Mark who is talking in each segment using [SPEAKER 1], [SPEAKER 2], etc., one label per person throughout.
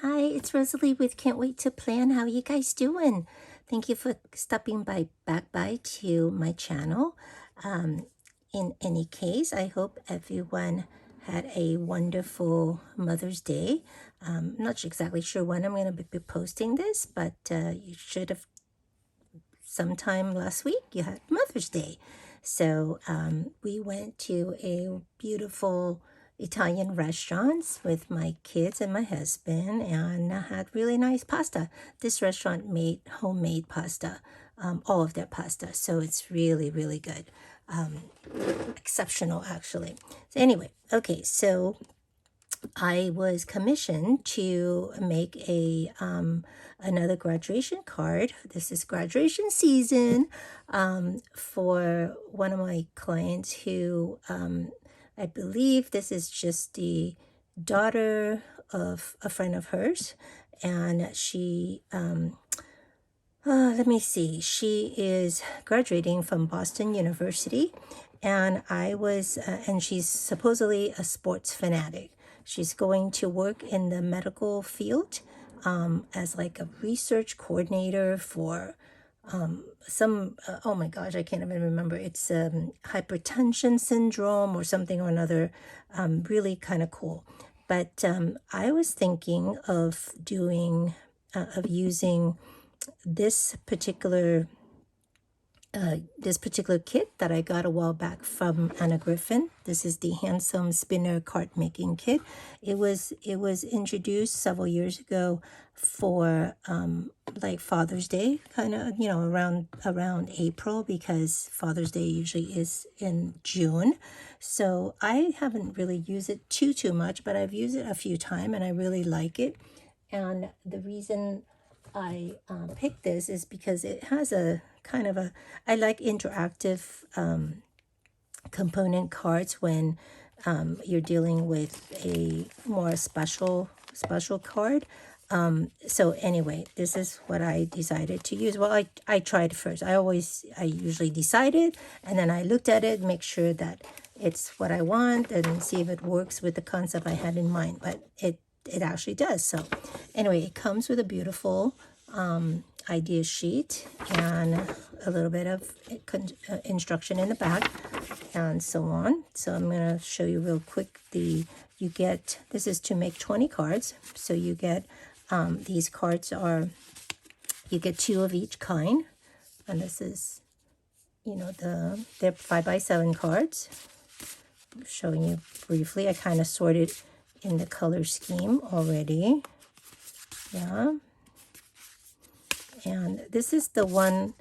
[SPEAKER 1] Hi, it's Rosalie with Can't Wait to Plan. How are you guys doing? Thank you for stopping back by to my channel. In any case, I hope everyone had a wonderful Mother's Day. Not exactly sure when I'm going to be posting this, but you should have sometime last week. You had Mother's Day. So we went to a beautiful Italian restaurants with my kids and my husband, and I had really nice pasta. This restaurant made homemade pasta, all of their pasta, so it's really, really good. Exceptional, actually. So anyway, okay, so I was commissioned to make a another graduation card. This is graduation season for one of my clients who I believe this is just the daughter of a friend of hers, and she let me see. She is graduating from Boston University, and and she's supposedly a sports fanatic. She's going to work in the medical field as like a research coordinator for oh my gosh, I can't even remember. It's hypertension syndrome or something or another. Really kind of cool. But I was thinking of using this particular kit that I got a while back from Griffin. This is the Handsome Spinner Card Making Kit. It was introduced several years ago for like Father's Day, kind of, around April, because Father's Day usually is in June. So I haven't really used it too much, but I've used it a few times and I really like it. And the reason I picked this is because it has a kind of I like interactive component cards when you're dealing with a more special card. So anyway, this is what I decided to use. Well, I tried first. I usually decided, and then I looked at it, make sure that it's what I want, and see if it works with the concept I had in mind. But it actually does. So anyway, it comes with a beautiful idea sheet and a little bit of instruction in the back and so on. So I'm going to show you real quick. This is to make 20 cards. So you get these cards you get 2 of each kind, and this is they're 5x7 cards. I'm showing you briefly. I kind of sorted in the color scheme already. Yeah. And this is the one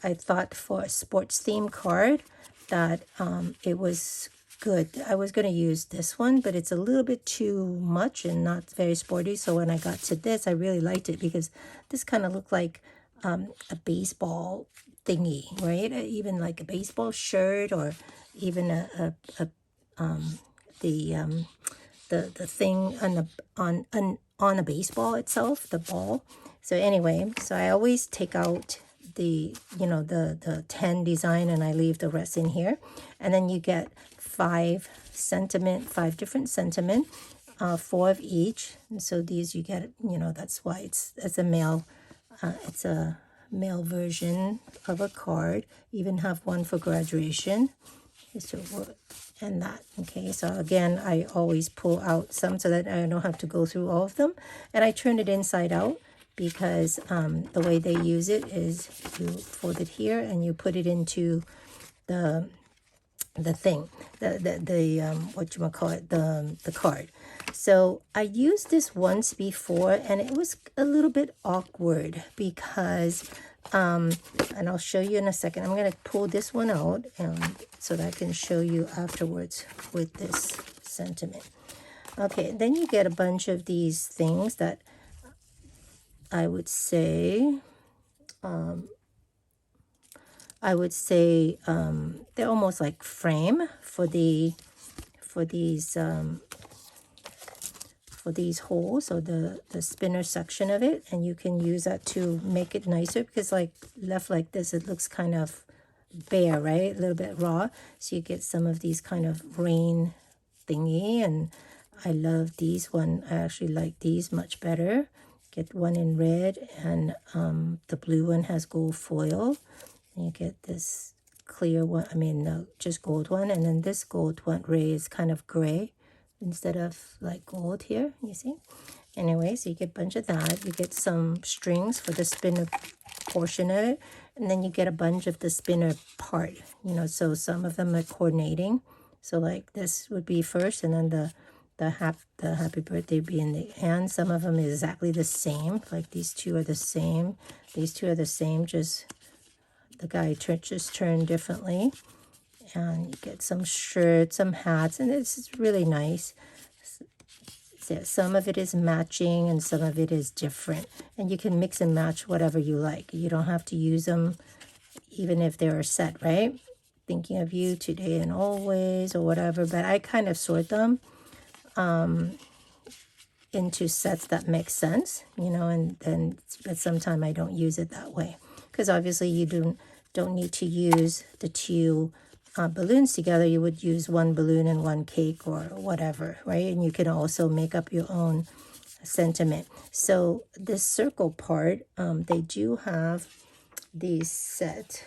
[SPEAKER 1] I thought for a sports theme card that it was good. I was going to use this one, but it's a little bit too much and not very sporty. So when I got to this, I really liked it because this kind of looked like a baseball thingy, right? Even like a baseball shirt, or even the thing on a baseball itself, the ball. So anyway, so I always take out the 10 design and I leave the rest in here. And then you get 5 different sentiment, 4 of each. And so these you get, that's why it's a male version of a card. Even have one for graduation. So and that. Okay, so again, I always pull out some so that I don't have to go through all of them. And I turn it inside out because the way they use it is you fold it here and you put it into the thing, the card. So I used this once before and it was a little bit awkward because and I'll show you in a second. I'm going to pull this one out so that I can show you afterwards with this sentiment. Okay, then you get a bunch of these things that I would say they're almost like frame for these holes, or the spinner section of it, and you can use that to make it nicer because like left like this it looks kind of bare, right? A little bit raw. So you get some of these kind of rain thingy, and I love these one. I actually like these much better. Get one in red, and the blue one has gold foil. And you get this clear one, I mean, no, just gold one. And then this gold one ray is kind of gray instead of like gold here, you see? Anyway, so you get a bunch of that. You get some strings for the spinner portion of it. And then you get a bunch of the spinner part, you know, so some of them are coordinating. So like this would be first, and then the happy birthday be in the end. Some of them is exactly the same. Like these two are the same. These two are the same, just the guy just turned differently. And you get some shirts, some hats, and it's really nice. So some of it is matching and some of it is different. And you can mix and match whatever you like. You don't have to use them even if they're set, right? Thinking of you today and always or whatever. But I kind of sort them into sets that make sense, you know, and then but sometimes I don't use it that way. Because obviously you don't need to use the two balloons together. You would use one balloon and one cake or whatever, right? And you can also make up your own sentiment. So this circle part, they do have these set.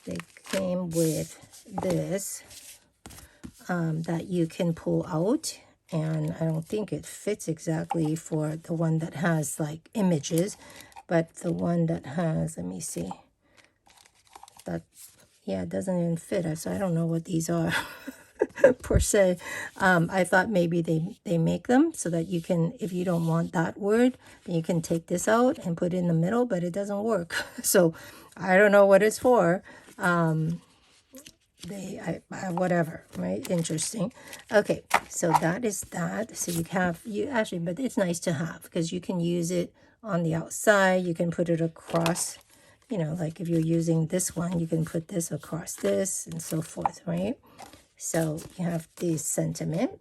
[SPEAKER 1] They came with this that you can pull out, and I don't think it fits exactly for the one that has like images, but the one that has, let me see, that, yeah, it doesn't even fit. So I don't know what these are per se. I thought maybe they make them so that you can, if you don't want that word, then you can take this out and put it in the middle, but it doesn't work. So I don't know what it's for. Whatever, right? Interesting. Okay, so that is that. So you actually, but it's nice to have because you can use it on the outside. You can put it across, you know, like if you're using this one, you can put this across this and so forth, right? So you have the sentiment,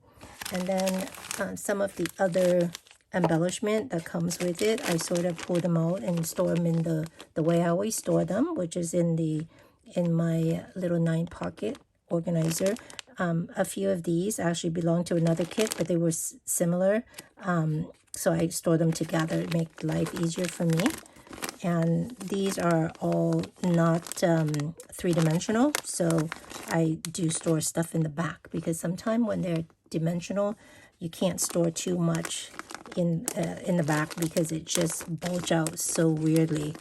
[SPEAKER 1] and then some of the other embellishment that comes with it, I sort of pull them out and store them in the way I always store them, which is in my little 9 pocket organizer. A few of these actually belong to another kit, but they were similar. So I store them together to make life easier for me. And these are all not 3-dimensional, so I do store stuff in the back because sometimes when they're dimensional, you can't store too much in the back because it just bulge out so weirdly.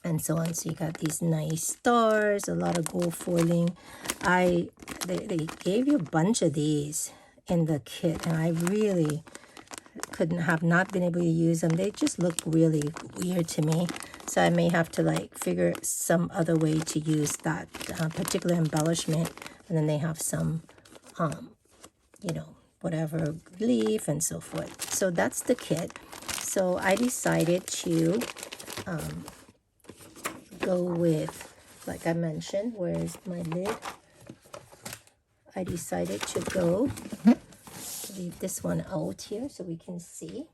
[SPEAKER 1] And so on. So you got these nice stars, a lot of gold foiling. They gave you a bunch of these in the kit, and I really couldn't have not been able to use them. They just look really weird to me. So I may have to like figure some other way to use that particular embellishment. And then they have some, you know, whatever leaf and so forth. So that's the kit. So I decided to go with, like I mentioned, where's my lid? I decided to go, leave this one out here so we can see,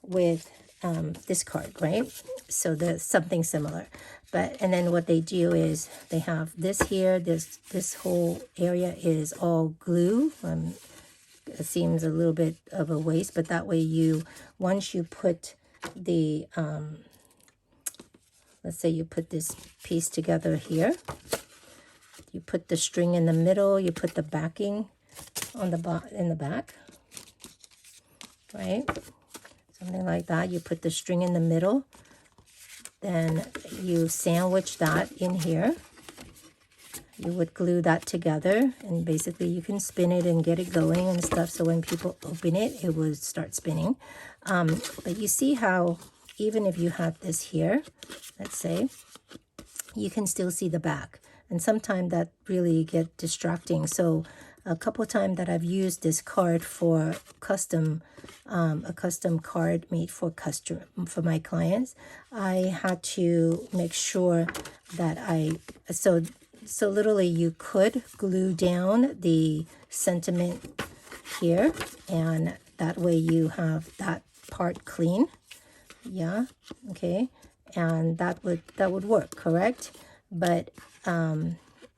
[SPEAKER 1] with this card, right? So there's something similar. And then what they do is they have this here, this whole area is all glue. It seems a little bit of a waste, but that way once you put the, let's say you put this piece together here, you put the string in the middle, you put the backing on in the back, right? Something like that. You put the string in the middle, then you sandwich that in here. You would glue that together, and basically you can spin it and get it going and stuff. So when people open it, it will start spinning. But you see how even if you have this here, let's say, you can still see the back. And sometimes that really get distracting. So a couple of times that I've used this card for a custom card made for my clients, I had to make sure that so literally you could glue down the sentiment here, and that way you have that part clean. Yeah, okay, and that would work, correct? But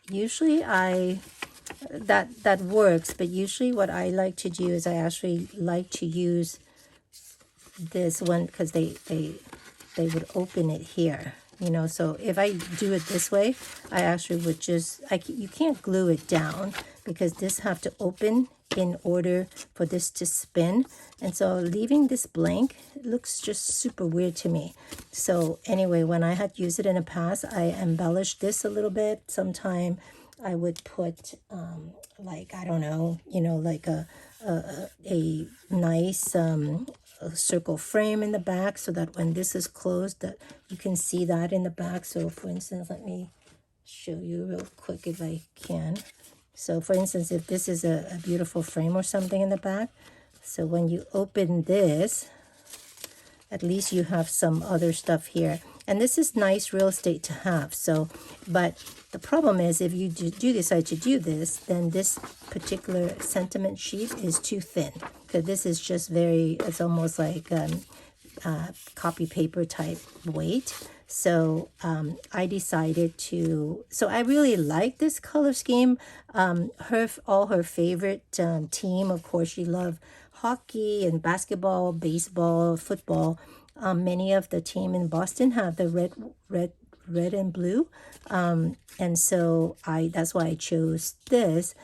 [SPEAKER 1] usually I that works. But usually what I like to do is I actually like to use this one because they would open it here, you know. So if I do it this way, I actually would just, you can't glue it down because this have to open in order for this to spin. And so leaving this blank looks just super weird to me. So anyway, when I had used it in the past, I embellished this a little bit. Sometime I would put like, I don't know, you know, like a nice a circle frame in the back so that when this is closed that you can see that in the back. So for instance, let me show you real quick if I can. So for instance, if this is a beautiful frame or something in the back, so when you open this, at least you have some other stuff here. And this is nice real estate to have. So, but the problem is if you do decide to do this, then this particular sentiment sheet is too thin. Because this is just very, it's almost like copy paper type weight. So I decided to, so I really like this color scheme. All her favorite team, of course, she loved hockey and basketball, baseball, football. Many of the team in Boston have the red and blue. And so that's why I chose this.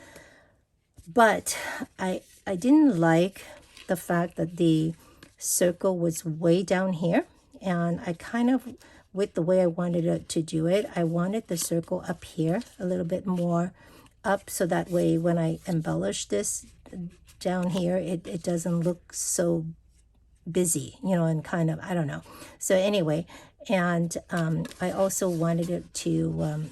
[SPEAKER 1] But I didn't like the fact that the circle was way down here. And I kind of, with the way I wanted it to do it, I wanted the circle up here a little bit more up, so that way when I embellish this down here, it doesn't look so busy, you know, and kind of, I don't know. So anyway, and I also wanted it to,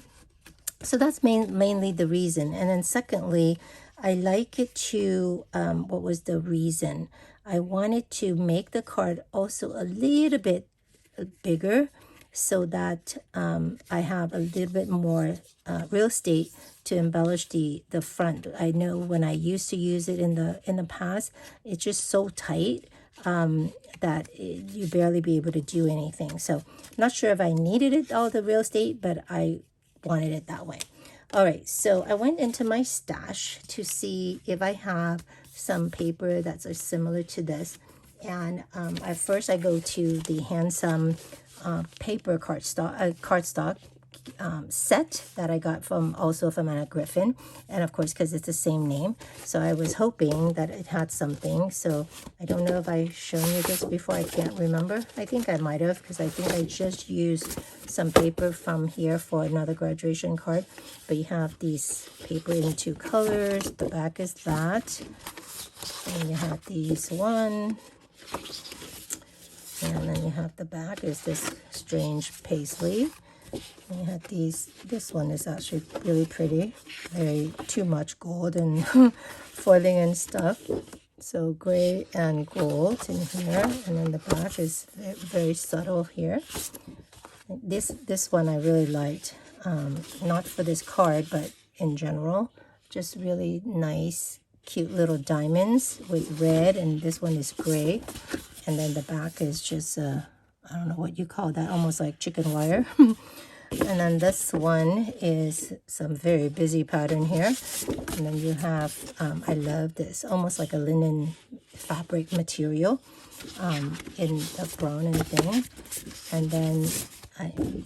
[SPEAKER 1] so that's mainly the reason. And then secondly, I like it to, what was the reason? I wanted to make the card also a little bit bigger so that I have a little bit more real estate to embellish the front. I know when I used to use it in the past, it's just so tight that you barely be able to do anything. So not sure if I needed it, all the real estate, but I wanted it that way. All right, so I went into my stash to see if I have some paper that's similar to this. And at first I go to the Handsome paper cardstock set that I got also from Griffin, and of course because it's the same name, so I was hoping that it had something. So I don't know if I've shown you this before, I can't remember. I think I might have, because I think I just used some paper from here for another graduation card. But you have these paper in 2 colors. The back is that, and you have these one, and then you have the back is this strange paisley. And you have these, this one is actually really pretty, very too much gold and foiling and stuff. So gray and gold in here, and then the back is very subtle here. This one I really liked, not for this card, but in general, just really nice, cute little diamonds with red, and this one is gray. And then the back is just, I don't know what you call that, almost like chicken wire. And then this one is some very busy pattern here. And then you have, I love this, almost like a linen fabric material in the brown and thing. And then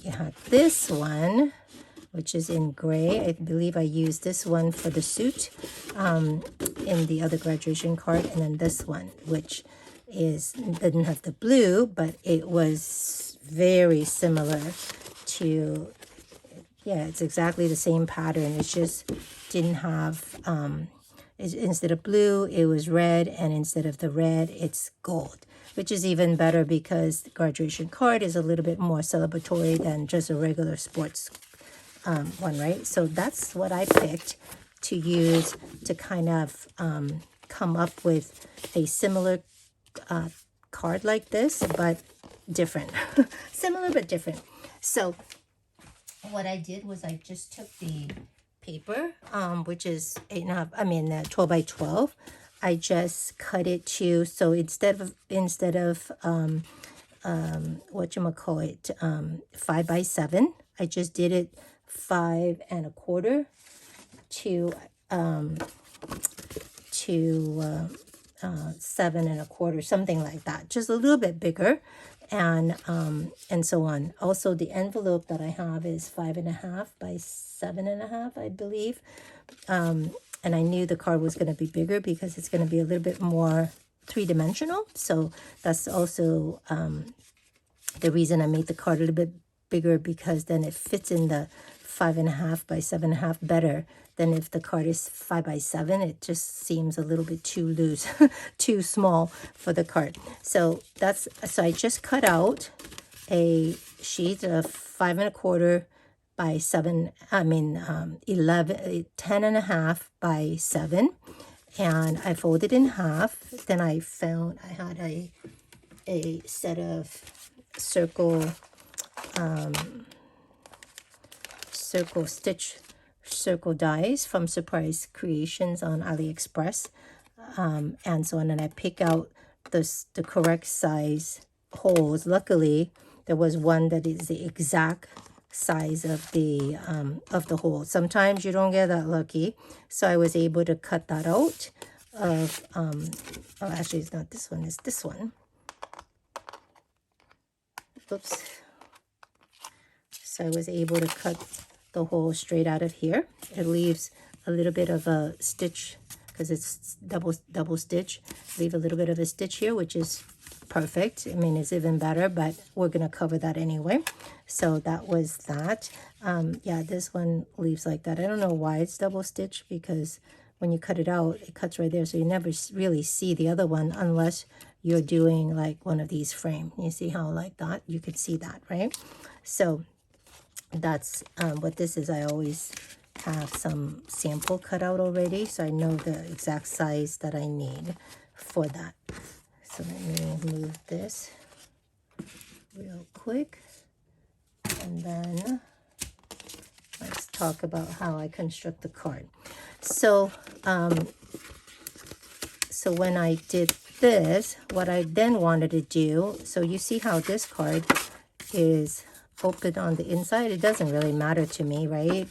[SPEAKER 1] you have this one, which is in gray. I believe I used this one for the suit in the other graduation card. And then this one, which didn't have the blue, but it was very similar to, yeah, it's exactly the same pattern. It just didn't have, instead of blue, it was red, and instead of the red, it's gold, which is even better because the graduation card is a little bit more celebratory than just a regular sports one, right? So that's what I picked to use to kind of come up with a similar card like this, but different. Similar but different. So what I did was I just took the paper, which is 12 by 12. I just cut it to, so instead of whatchamacallit, 5 by 7, I just did it 5 1/4 to 7 1/4, something like that, just a little bit bigger, and so on. Also, the envelope that I have is 5.5 by 7.5, I believe, and I knew the card was going to be bigger because it's going to be a little bit more three-dimensional. So that's also the reason I made the card a little bit bigger, because then it fits in the 5.5 by 7.5 better than if the card is 5 by 7. It just seems a little bit too loose, too small for the card. So I just cut out a sheet of 5 1/4 by 7, 10.5 by 7, and I folded in half. Then I found I had a set of circle dies from Surprise Creations on Aliexpress, and so on. And I pick out the correct size holes. Luckily, there was one that is the exact size of the hole. Sometimes you don't get that lucky, so I was able to cut that out of actually it's not this one, it's this one. Oops. So I was able to cut the hole straight out of here. It leaves a little bit of a stitch because it's double stitch. Leave a little bit of a stitch here, which is perfect. I mean, it's even better, but we're going to cover that anyway. So that was that. Yeah, this one leaves like that. I don't know why it's double stitch, because when you cut it out, it cuts right there. So you never really see the other one unless you're doing like one of these frame. You see how like that? You could see that, right? So that's what this is. I always have some sample cut out already, so I know the exact size that I need for that. So let me move this real quick, and then let's talk about how I construct the card. So so when I did this, what I then wanted to do, so you see how this card is open on the inside. It doesn't really matter to me, right,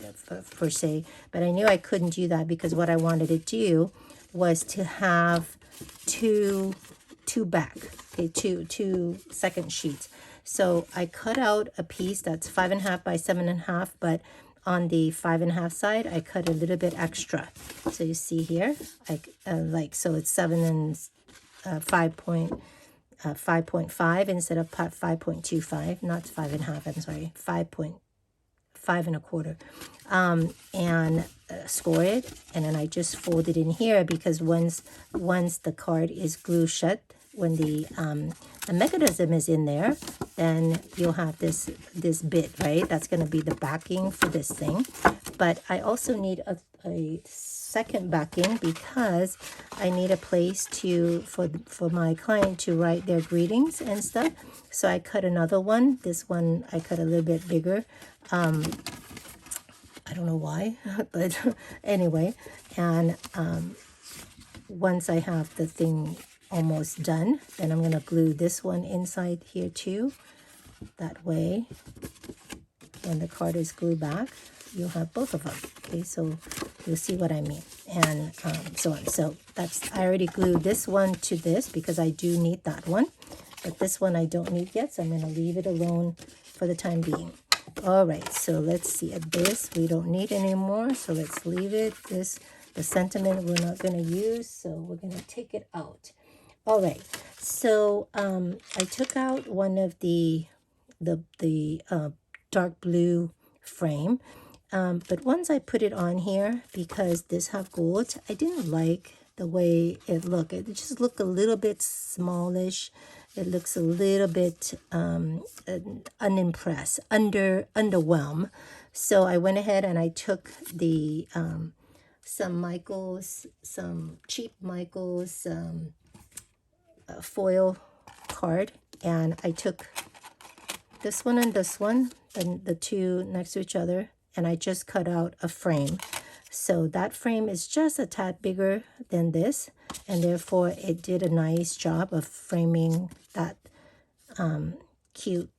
[SPEAKER 1] per se, but I knew I couldn't do that because what I wanted to do was to have two back, okay, two second sheets. So I cut out a piece that's 5.5 by 7.5, but on the 5.5 side, I cut a little bit extra. So you see here, so it's 7 and 5.5 instead of 5.25, not 5.5. I'm sorry, 5 1/4, and score it, and then I just fold it in here, because once the card is glued shut, when the mechanism is in there, then you'll have this bit, right? That's going to be the backing for this thing. But I also need a second backing, because I need a place for my client to write their greetings and stuff. So I cut another one. This one I cut a little bit bigger. I don't know why, but anyway. And once I have the thing almost done, then I'm going to glue this one inside here too. That way, when the card is glued back, you'll have both of them. Okay, so you'll see what I mean, and so on. So I already glued this one to this because I do need that one, but this one I don't need yet, so I'm going to leave it alone for the time being. All right, so let's see. This we don't need anymore, so let's leave it. The sentiment we're not going to use, so we're going to take it out. All right, so I took out one of the dark blue frame, but once I put it on here, because this have gold, I didn't like the way it looked. It just looked a little bit smallish. It looks a little bit unimpressed, underwhelmed. So I went ahead and I took the some cheap Michaels foil card, and I took this one and this one, and the two next to each other, and I just cut out a frame. So that frame is just a tad bigger than this, and therefore it did a nice job of framing that cute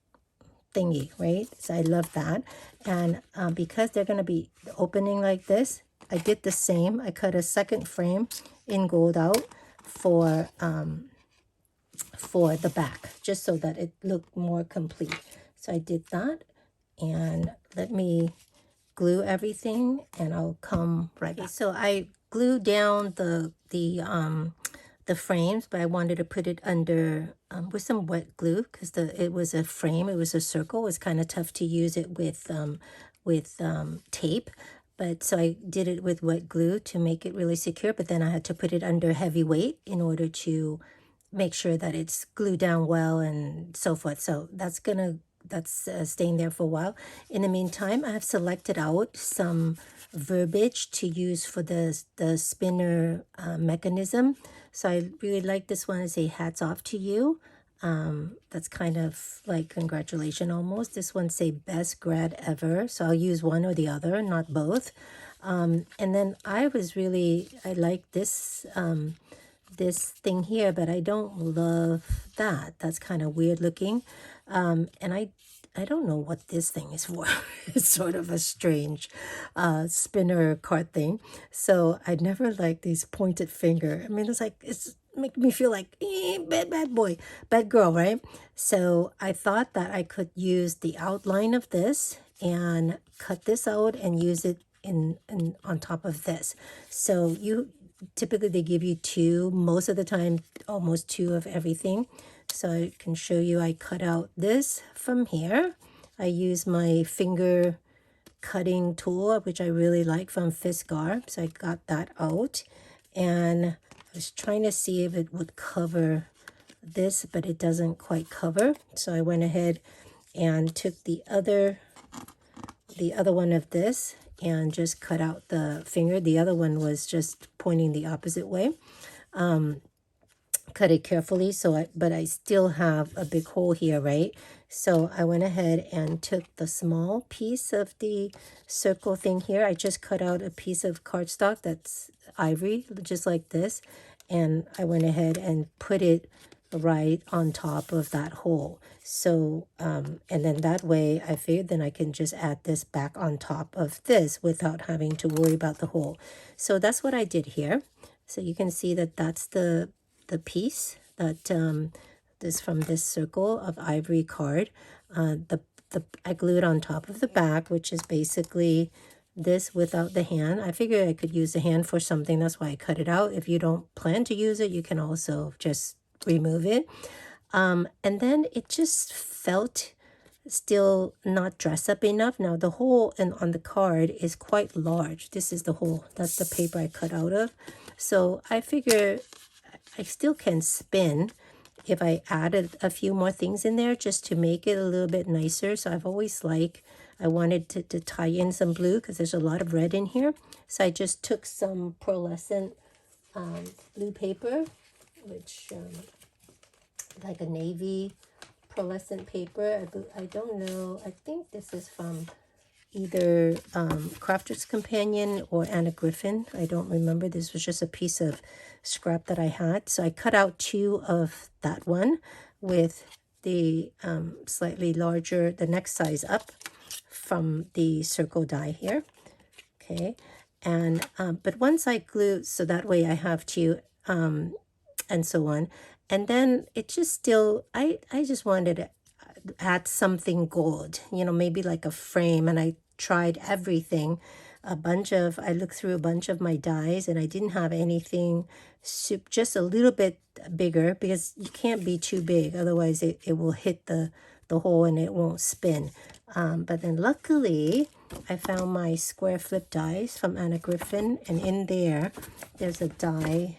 [SPEAKER 1] thingy, right? So I love that. And because they're going to be opening like this, I did the same. I cut a second frame in gold out for the back, just so that it looked more complete. So I did that, and let me glue everything, and I'll come right back. So I glued down the frames, but I wanted to put it under with some wet glue, because it was a frame, it was a circle. It was kind of tough to use it with tape. But so I did it with wet glue to make it really secure, but then I had to put it under heavy weight in order to make sure that it's glued down well and so forth. So that's staying there for a while. In the meantime, I have selected out some verbiage to use for the spinner mechanism. So I really like this one. Say hats off to you. That's kind of like congratulations almost. This one say best grad ever. So I'll use one or the other, not both. And then I like this this thing here, but I don't love that. That's kind of weird looking. And I don't know what this thing is for. It's sort of a strange spinner card thing. So I never like these pointed finger. I mean, it's making me feel like bad boy, bad girl, right? So I thought that I could use the outline of this and cut this out and use it in on top of this. So typically they give you two, most of the time almost two of everything. So I can show you, I cut out this from here. I use my finger cutting tool, which I really like, from Fiskar. So I got that out, and I was trying to see if it would cover this, but it doesn't quite cover. So I went ahead and took the other one of this and just cut out the finger. The other one was just pointing the opposite way. Cut it carefully, but I still have a big hole here, right? So I went ahead and took the small piece of the circle thing here. I just cut out a piece of cardstock that's ivory, just like this, and I went ahead and put it right on top of that hole. So and then that way I figured then I can just add this back on top of this without having to worry about the hole. So that's what I did here. So you can see that that's the piece that this from this circle of ivory card. I glued on top of the back, which is basically this without the hand. I figured I could use the hand for something, that's why I cut it out. If you don't plan to use it, you can also just remove it. And then it just felt still not dress up enough. Now the hole on the card is quite large. This is the hole, that's the paper I cut out of. So I figure I still can spin if I added a few more things in there just to make it a little bit nicer. So I've always I wanted to tie in some blue because there's a lot of red in here. So I just took some pearlescent blue paper, which like a navy pearlescent paper. I don't know. I think this is from either Crafter's Companion or Anna Griffin. I don't remember. This was just a piece of scrap that I had. So I cut out two of that one with the slightly larger, the next size up from the circle die here. Okay. And but once I glue, so that way I have to and so on. And then it just still, I just wanted to add something gold, maybe like a frame. And I tried everything, I looked through a bunch of my dies, and I didn't have anything just a little bit bigger, because you can't be too big, otherwise it will hit the hole and it won't spin. But then luckily I found my square flip dies from Anna Griffin, and in there's a die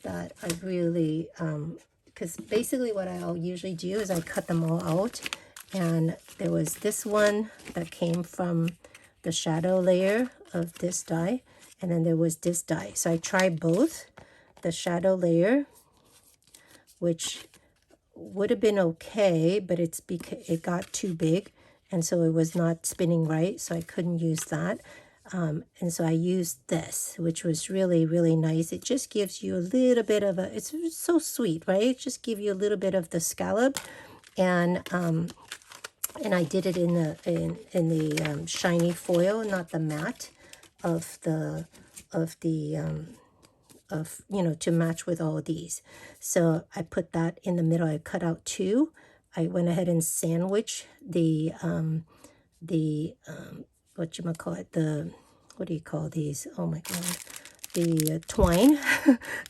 [SPEAKER 1] that I really because basically what I'll usually do is I cut them all out, and there was this one that came from the shadow layer of this die, and then there was this die. So I tried both. The shadow layer, which would have been okay, but it got too big, and so it was not spinning right, so I couldn't use that. And so I used this, which was really, really nice. It just gives you a little bit of it's so sweet, right? It just gives you a little bit of the scallop. And I did it in the shiny foil, not the matte. of the to match with all these. So I put that in the middle. I cut out two. I went ahead and sandwiched the what you call it, what do you call these? Oh my god, the twine,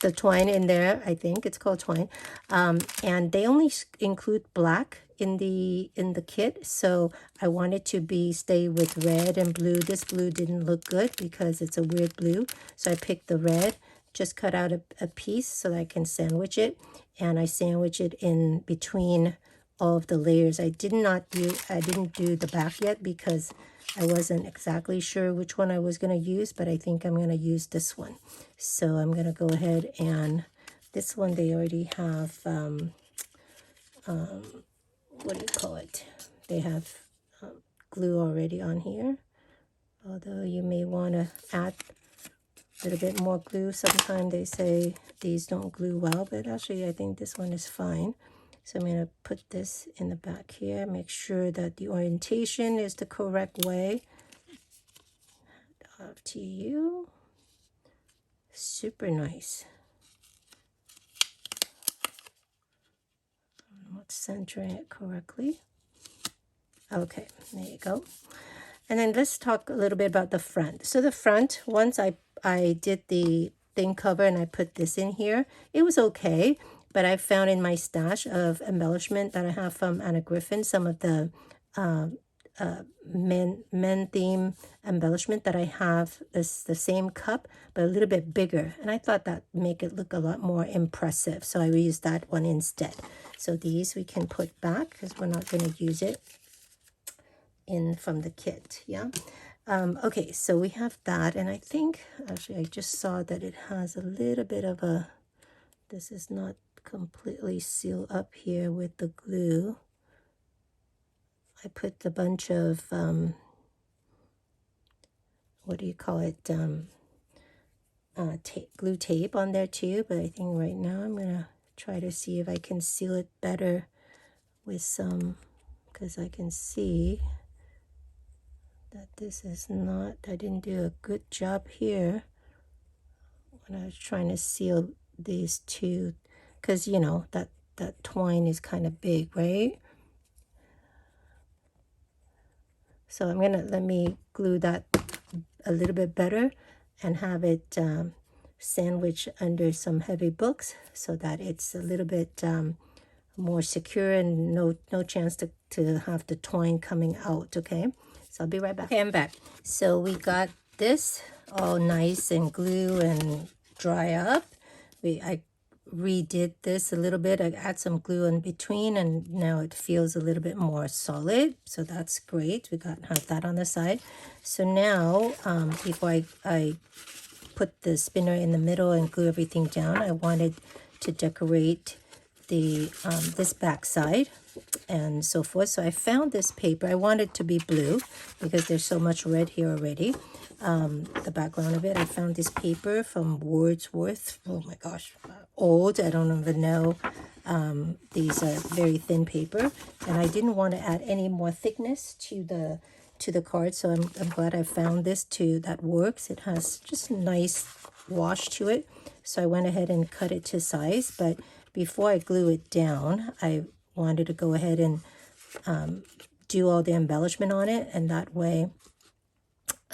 [SPEAKER 1] the twine in there. I think it's called twine, and they only include black in the kit, so I wanted to stay with red and blue. This blue didn't look good because it's a weird blue, so I picked the red. Just cut out a piece so that I can sandwich it, and I sandwich it in between all of the layers. I didn't do the back yet because I wasn't exactly sure which one I was going to use, but I think I'm going to use this one. So I'm going to go ahead, and this one they already have, what do you call it? They have glue already on here, although you may want to add a little bit more glue. Sometimes they say these don't glue well, but actually I think this one is fine. So I'm going to put this in the back here, make sure that the orientation is the correct way. Off to you. Super nice. I'm not centering it correctly. Okay, there you go. And then let's talk a little bit about the front. So the front, once I did the thing cover and I put this in here, it was okay. But I found in my stash of embellishment that I have from Anna Griffin, some of the men theme embellishment that I have is the same cup, but a little bit bigger. And I thought that make it look a lot more impressive. So I used that one instead. So these we can put back because we're not going to use it in from the kit. Yeah. Okay, so we have that, and I think actually I just saw that it has a little bit of a, this is not completely sealed up here with the glue. I put a bunch of what do you call it, glue tape on there too, but I think right now I'm gonna try to see if I can seal it better with some, because I can see that this is not, I didn't do a good job here when I was trying to seal these two, because you know that twine is kind of big, right? So I'm gonna, let me glue that a little bit better and have it sandwiched under some heavy books so that it's a little bit more secure and no chance to have the twine coming out. Okay, so I'll be right back. Okay, I'm back. So we got this all nice and glue and dry up. I redid this a little bit. I add some glue in between, and now it feels a little bit more solid, so that's great. We have that on the side. So now before I put the spinner in the middle and glue everything down, I wanted to decorate the this back side and so forth. So I found this paper. I want it to be blue because there's so much red here already. The background of it, I found this paper from Wordsworth. Oh my gosh, old, I don't even know. These are very thin paper, and I didn't want to add any more thickness to the card, so I'm glad I found this too that works. It has just a nice wash to it, so I went ahead and cut it to size. But before I glue it down, I wanted to go ahead and do all the embellishment on it, and that way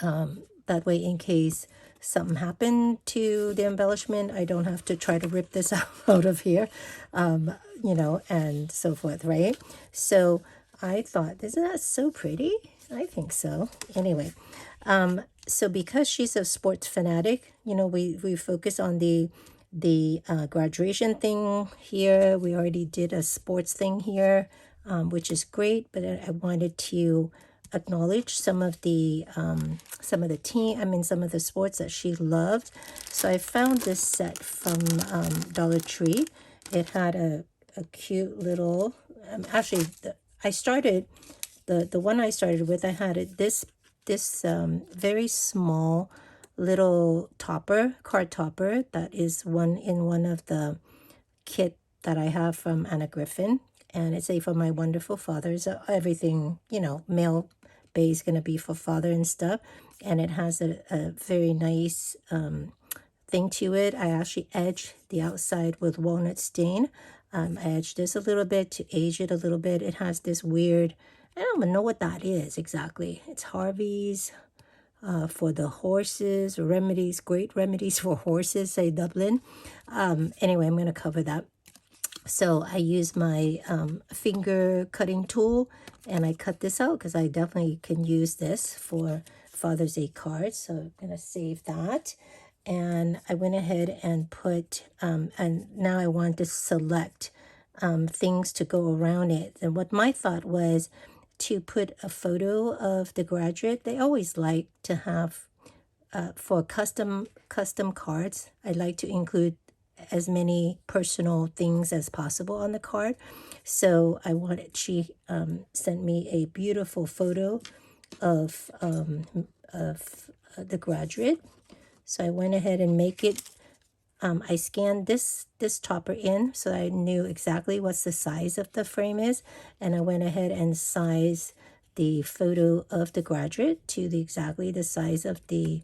[SPEAKER 1] in case something happened to the embellishment, I don't have to try to rip this out of here, you know, and so forth, right? So I thought, isn't that so pretty? I think so. Anyway, so because she's a sports fanatic, you know, we focus on the graduation thing here. We already did a sports thing here, which is great, but I wanted to acknowledge some of the sports that she loved. So I found this set from Dollar Tree. It had a cute little, actually I started the one I started with, I had this very small little topper, card topper, that is one of the kit that I have from Anna Griffin, and it's a For My Wonderful Father. So everything, you know, male bay is going to be for father and stuff. and it has a very nice thing to it. I actually edged the outside with walnut stain. I edged this a little bit to age it a little bit. It has this weird, I don't even know what that is exactly. It's Harvey's for the horses, remedies, great remedies for horses, say Dublin. Anyway, I'm going to cover that. So I use my finger cutting tool and I cut this out because I definitely can use this for Father's Day cards. So I'm going to save that. And I went ahead and put, and now I want to select things to go around it. And what my thought was to put a photo of the graduate. They always like to have, for custom cards, I like to include as many personal things as possible on the card. So she sent me a beautiful photo of the graduate. So I went ahead and make it, I scanned this topper in so I knew exactly what the size of the frame is, and I went ahead and sized the photo of the graduate to exactly the size of the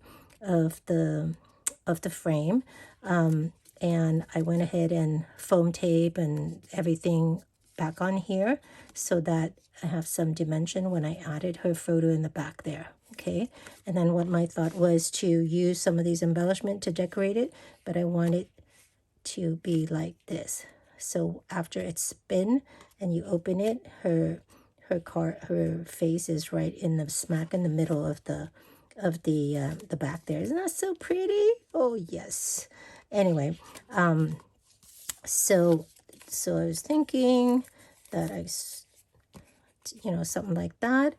[SPEAKER 1] frame. And I went ahead and foam tape and everything back on here so that I have some dimension when I added her photo in the back there. Okay, and then what my thought was to use some of these embellishment to decorate it, but I want it to be like this. So after it's spin and you open it, her face is right in the smack in the middle of the back there. Isn't that so pretty? Oh yes. Anyway, so I was thinking that something like that.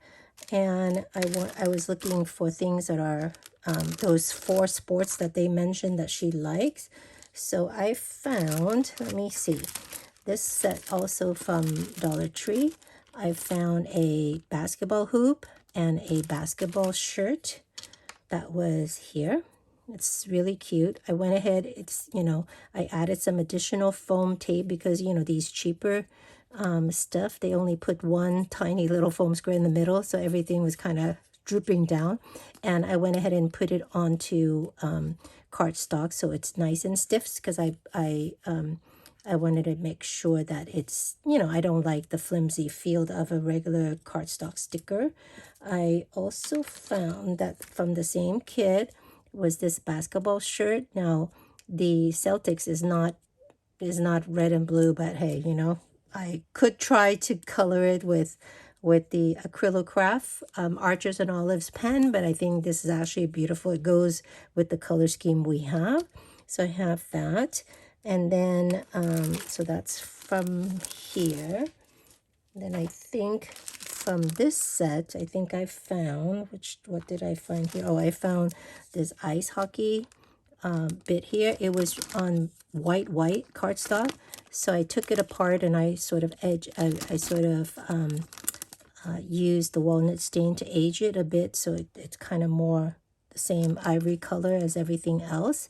[SPEAKER 1] And I was looking for things that are those 4 sports that they mentioned that she likes. So I found, let me see, this set also from Dollar Tree. I found a basketball hoop and a basketball shirt that was here. It's really cute. I went ahead, I added some additional foam tape because, these cheaper stuff, they only put one tiny little foam square in the middle, so everything was kind of drooping down. And I went ahead and put it onto cardstock so it's nice and stiff because I wanted to make sure that it's, I don't like the flimsy feel of a regular cardstock sticker. I also found that from the same kit was this basketball shirt. Now, the Celtics is not red and blue, but hey, I could try to color it with the Acrylocraft Archers and Olives pen, but I think this is actually beautiful. It goes with the color scheme we have. So I have that. And then, so that's from here. Then I think from this set, I think I found, what did I find here? Oh, I found this ice hockey bit here. It was on white cardstock. So I took it apart and I sort of used the walnut stain to age it a bit so it's kind of more the same ivory color as everything else.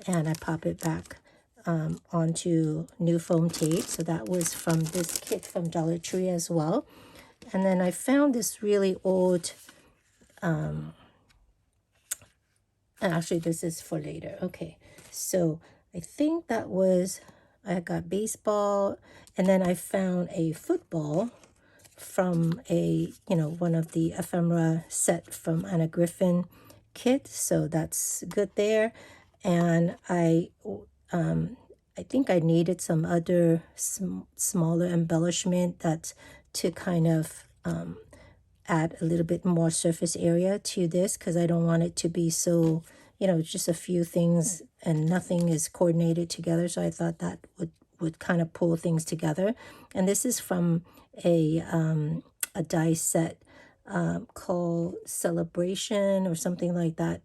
[SPEAKER 1] And I pop it back onto new foam tape. So that was from this kit from Dollar Tree as well. And then I found this really old, actually this is for later. Okay, so I think that was, I got baseball, and then I found a football from one of the ephemera set from Anna Griffin kit. So that's good there. And I think I needed some other smaller embellishment that's to kind of add a little bit more surface area to this because I don't want it to be so, just a few things and nothing is coordinated together. So I thought that would kind of pull things together. And this is from a die set called Celebration or something like that.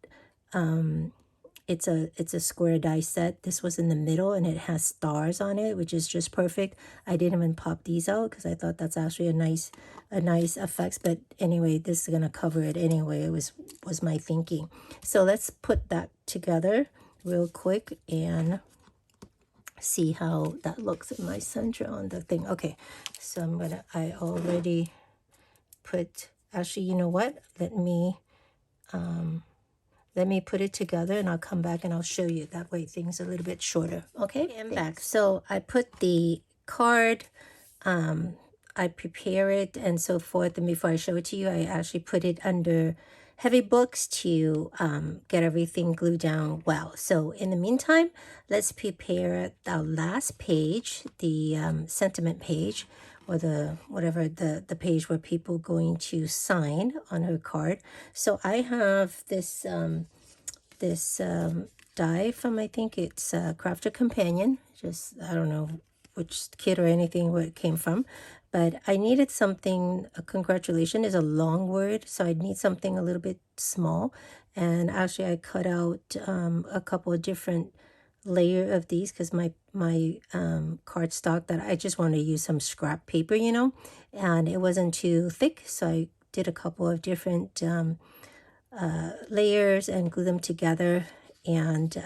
[SPEAKER 1] It's a square die set. This was in the middle and it has stars on it, which is just perfect. I didn't even pop these out because I thought that's actually a nice effects. But anyway, this is gonna cover it anyway. It was my thinking. So let's put that together real quick and see how that looks in my center on the thing. Okay, so I already put, actually, you know what? Let me let me put it together and I'll come back and I'll show you. That way things are a little bit shorter. Okay, I'm back. So I put the card, I prepare it and so forth. And before I show it to you, I actually put it under heavy books to get everything glued down well. So in the meantime, let's prepare our last page, the sentiment page, or the whatever the page where people going to sign on her card. So I have this die from, I think it's Crafter Companion. Just, I don't know which kit or anything where it came from, but I needed something. Congratulation is a long word, so I need something a little bit small. And actually I cut out a couple of different layer of these because my cardstock that I just wanted to use some scrap paper, you know, and it wasn't too thick, so I did a couple of different layers and glue them together and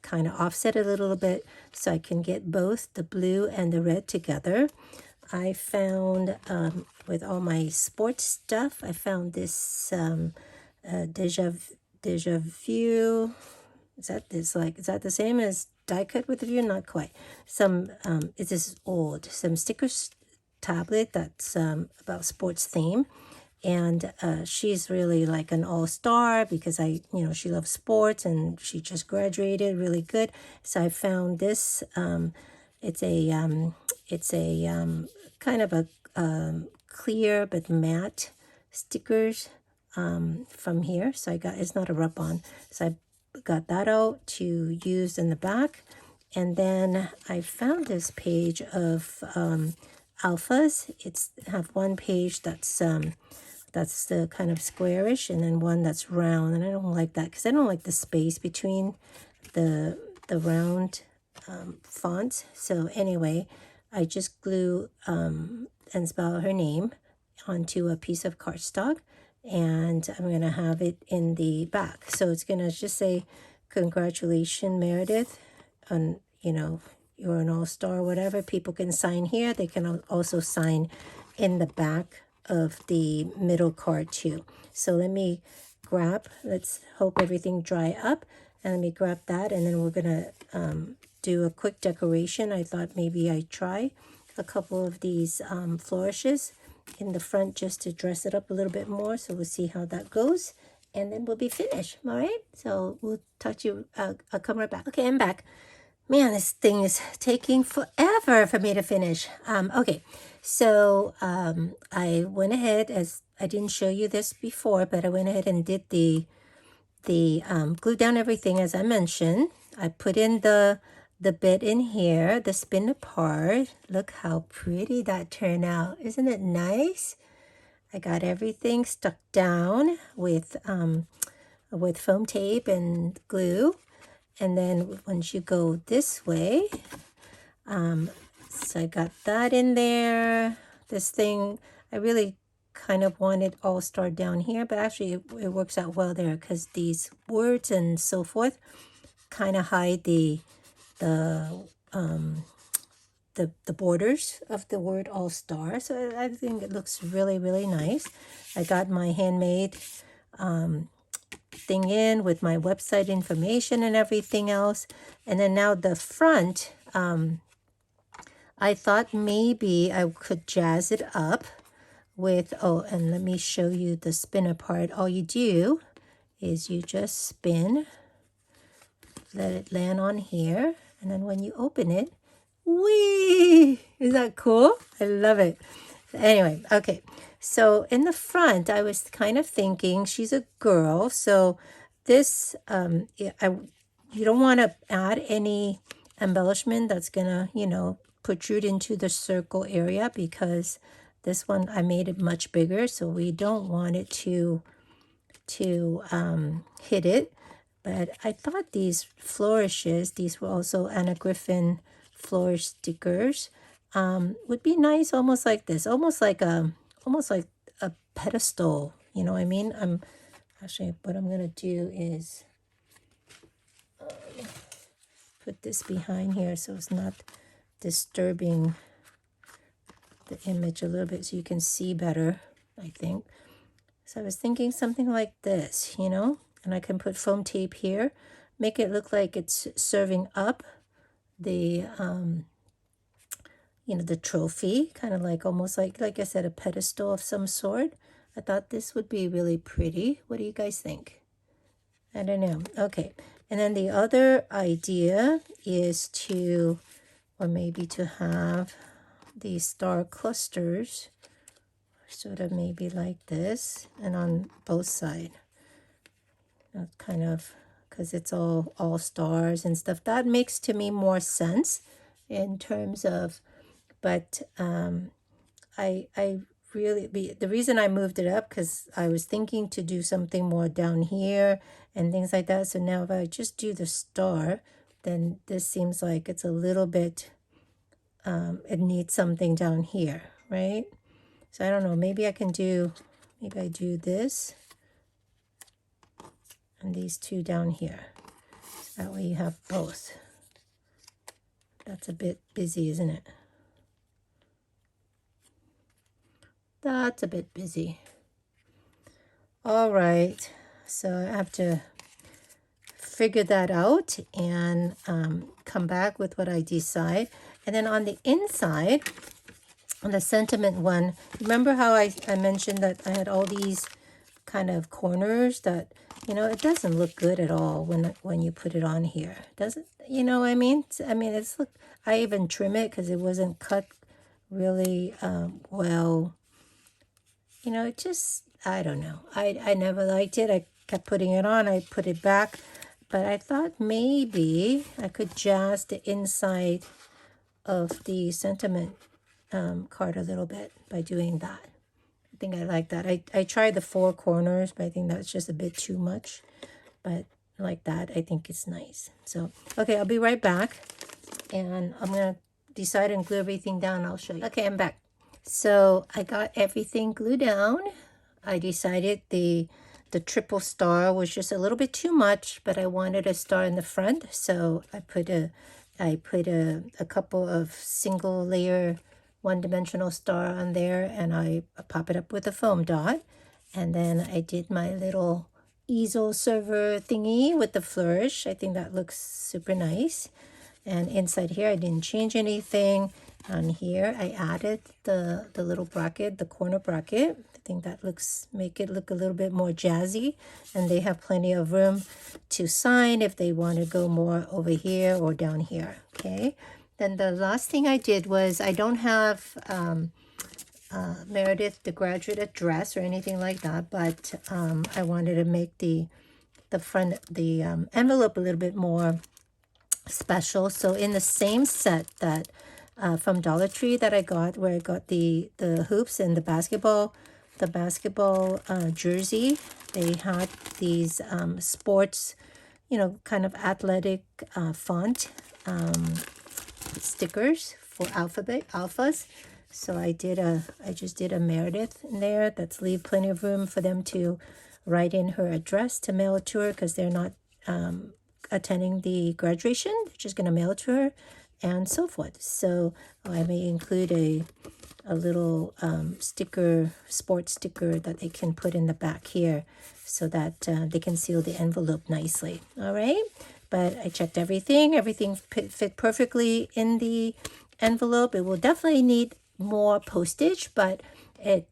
[SPEAKER 1] kind of offset it a little bit so I can get both the blue and the red together. I found with all my sports stuff, I found this Deja Vu. Is that the same as die cut with a view? Not quite. Some it is old. Some stickers tablet that's about sports theme. And she's really like an all-star because she loves sports and she just graduated really good. So I found this. It's a kind of a clear but matte stickers from here. So it's not a rub-on. So I got that out to use in the back. And then I found this page of alphas. It's have one page that's the kind of squarish, and then one that's round, and I don't like that because I don't like the space between the round fonts. So anyway, I just glue and spell her name onto a piece of cardstock, and I'm going to have it in the back. So it's going to just say, congratulations, Meredith, on, you're an all-star, whatever. People can sign here. They can also sign in the back of the middle card too. So let's hope everything dry up, and let me grab that, and then we're gonna do a quick decoration. I thought maybe I'd try a couple of these flourishes in the front just to dress it up a little bit more. So we'll see how that goes, and then we'll be finished. All right, so we'll talk to you. I'll come right back. Okay, I'm back. Man, this thing is taking forever for me to finish. Okay, so I went ahead, as I didn't show you this before, but I went ahead and did the glue down everything as I mentioned. I put in the bit in here, the spin apart. Look how pretty that turned out. Isn't it nice? I got everything stuck down with foam tape and glue. And then once you go this way, so I got that in there. This thing, I really kind of wanted all-star down here, but actually it works out well there because these words and so forth kind of hide the borders of the word all-star. So I think it looks really, really nice. I got my handmade thing in with my website information and everything else. And then now the front, I thought maybe I could jazz it up with, and let me show you the spinner part. All you do is you just spin, let it land on here, and then when you open it, whee! Is that cool? I love it. Anyway, okay. So in the front, I was kind of thinking she's a girl. So this, you don't want to add any embellishment that's going to, protrude into the circle area, because this one I made it much bigger. So we don't want it to hit it. But I thought these flourishes, these were also Anna Griffin flourish stickers, would be nice, almost like this, almost like a pedestal. You know what I mean? What I'm gonna do is put this behind here so it's not disturbing the image a little bit, so you can see better, I think. So I was thinking something like this, you know, and I can put foam tape here, make it look like it's serving up the, you know, the trophy, kind of like almost like I said, a pedestal of some sort. I thought this would be really pretty. What do you guys think? I don't know. Okay. And then the other idea is to, or maybe to have these star clusters sort of maybe like this and on both sides. Kind of, because it's all stars and stuff. That makes to me more sense in terms of, but I really, the reason I moved it up because I was thinking to do something more down here and things like that. So now if I just do the star, then this seems like it's a little bit, it needs something down here, right? So I don't know, maybe I do this and these two down here. So that way you have both. That's a bit busy, isn't it? That's a bit busy. All right, so I have to figure that out and come back with what I decide. And then on the inside, on the sentiment one, remember how I mentioned that I had all these kind of corners that, you know, it doesn't look good at all when you put it on here. Does it? You know what I mean? I mean, it's look. I even trim it because it wasn't cut really well. You know, it just, I don't know. I never liked it. I kept putting it on. I put it back. But I thought maybe I could jazz the inside of the sentiment card a little bit by doing that. I think I like that. I tried the four corners, but I think that's just a bit too much. But like that, I think it's nice. So, okay, I'll be right back. And I'm going to decide and glue everything down. I'll show you. Okay, I'm back. So I got everything glued down. I decided the triple star was just a little bit too much, but I wanted a star in the front. So I put a couple of single layer one-dimensional star on there, and I pop it up with a foam dot. And then I did my little easel server thingy with the flourish. I think that looks super nice. And inside here, I didn't change anything. On here, I added the little bracket, the corner bracket. I think that make it look a little bit more jazzy. And they have plenty of room to sign if they want to go more over here or down here, okay? Then the last thing I did was, I don't have Meredith, the graduate address or anything like that, but I wanted to make the front, the envelope a little bit more special. So in the same set that from Dollar Tree that I got, where I got the hoops and the basketball jersey, they had these sports, you know, kind of athletic font stickers for alphas. So I just did a Meredith in there. That's leave plenty of room for them to write in her address to mail it to her, because they're not attending the graduation. They're just going to mail it to her and so forth. So I may include a little sports sticker that they can put in the back here, so that they can seal the envelope nicely. All right. But I checked everything. Everything fit perfectly in the envelope. It will definitely need more postage, but I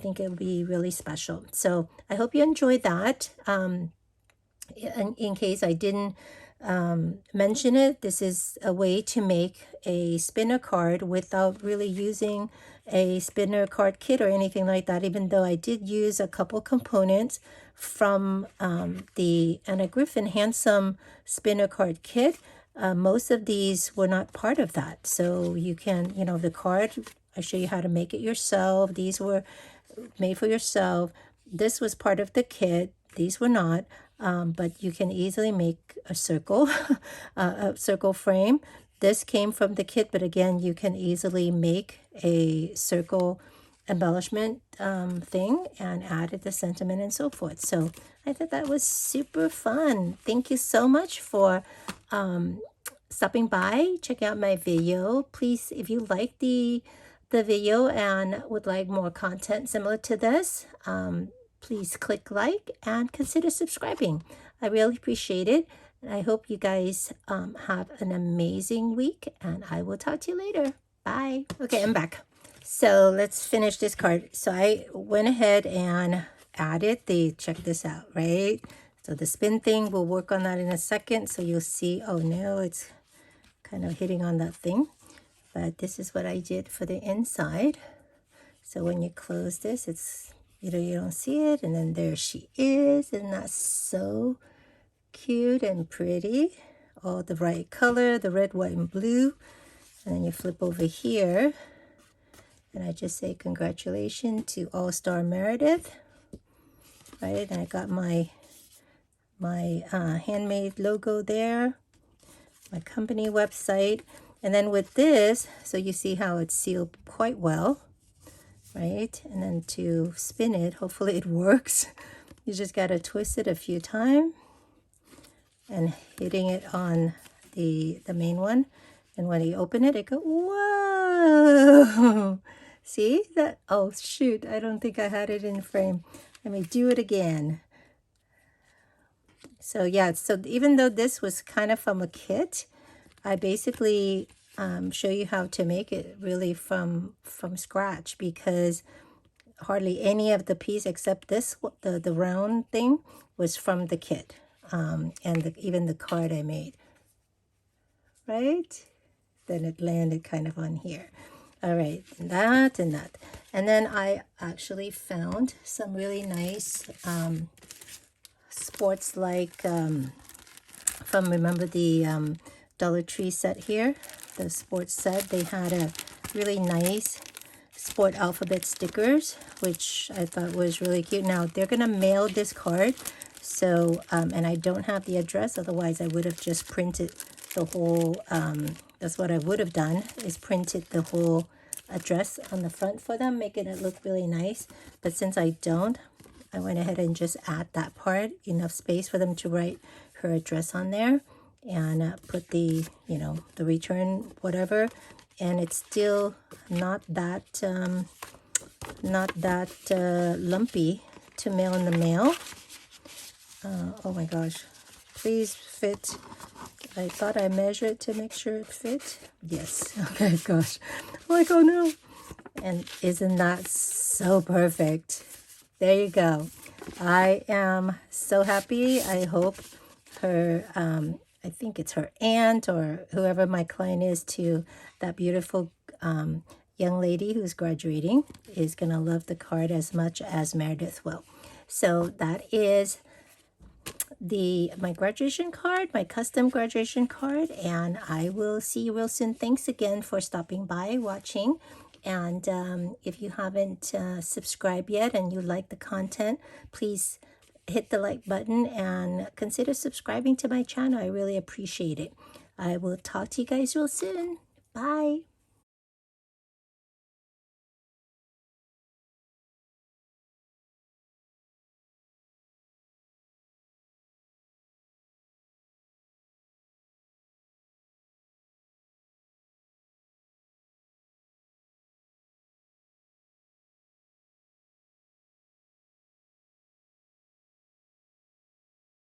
[SPEAKER 1] think it will be really special. So I hope you enjoyed that. In case I didn't mention it, this is a way to make a spinner card without really using a spinner card kit or anything like that, even though I did use a couple components from the Anna Griffin Handsome Spinner Card Kit. Most of these were not part of that. So you can, you know, the card, I show you how to make it yourself. These were made for yourself. This was part of the kit. These were not. But you can easily make a circle, a circle frame. This came from the kit, but again, you can easily make a circle embellishment thing and added the sentiment and so forth. So I thought that was super fun. Thank you so much for stopping by, check out my video. Please, if you like the video and would like more content similar to this, please click like and consider subscribing. I really appreciate it. I hope you guys have an amazing week, and I will talk to you later. Bye. Okay, I'm back. So let's finish this card. So I went ahead and added check this out, right? So the spin thing, we'll work on that in a second. So you'll see, oh no, it's kind of hitting on that thing. But this is what I did for the inside. So when you close this, it's, you don't see it. And then there she is. Isn't that so cute and pretty? All the right color, the red, white, and blue. And then you flip over here. And I just say congratulations to All-Star Meredith. Right, and I got my handmade logo there, my company website. And then with this, so you see how it's sealed quite well, right? And then to spin it, hopefully it works. You just got to twist it a few times and hitting it on the main one. And when you open it, it goes, whoa! See that? Oh, shoot. I don't think I had it in frame. Let me do it again. So yeah, so even though this was kind of from a kit, I basically show you how to make it really from scratch, because hardly any of the piece except this, the round thing, was from the kit. And even the card I made, right? Then it landed kind of on here. All right, and that. And then I actually found some really nice sports like from, remember the Dollar Tree set here, the sports set. They had a really nice sport alphabet stickers, which I thought was really cute. Now they're gonna mail this card, so and I don't have the address, otherwise I would have just printed the whole that's what I would have done, is printed the whole address on the front for them, making it look really nice. But since I don't, I went ahead and just add that part, enough space for them to write her address on there, and put the, the return whatever. And it's still not that lumpy to mail in the mail. Oh my gosh, please fit. I thought I measured to make sure it fit. Yes. Okay, gosh. I'm like, oh no. And isn't that so perfect? There you go. I am so happy. I hope her, I think it's her aunt or whoever my client is to that beautiful young lady who's graduating is going to love the card as much as Meredith will. So that is my graduation card, my custom graduation card, and I will see you real soon. Thanks again for stopping by, watching. And if you haven't subscribed yet and you like the content, please hit the like button and consider subscribing to my channel. I really appreciate it. I will talk to you guys real soon. Bye.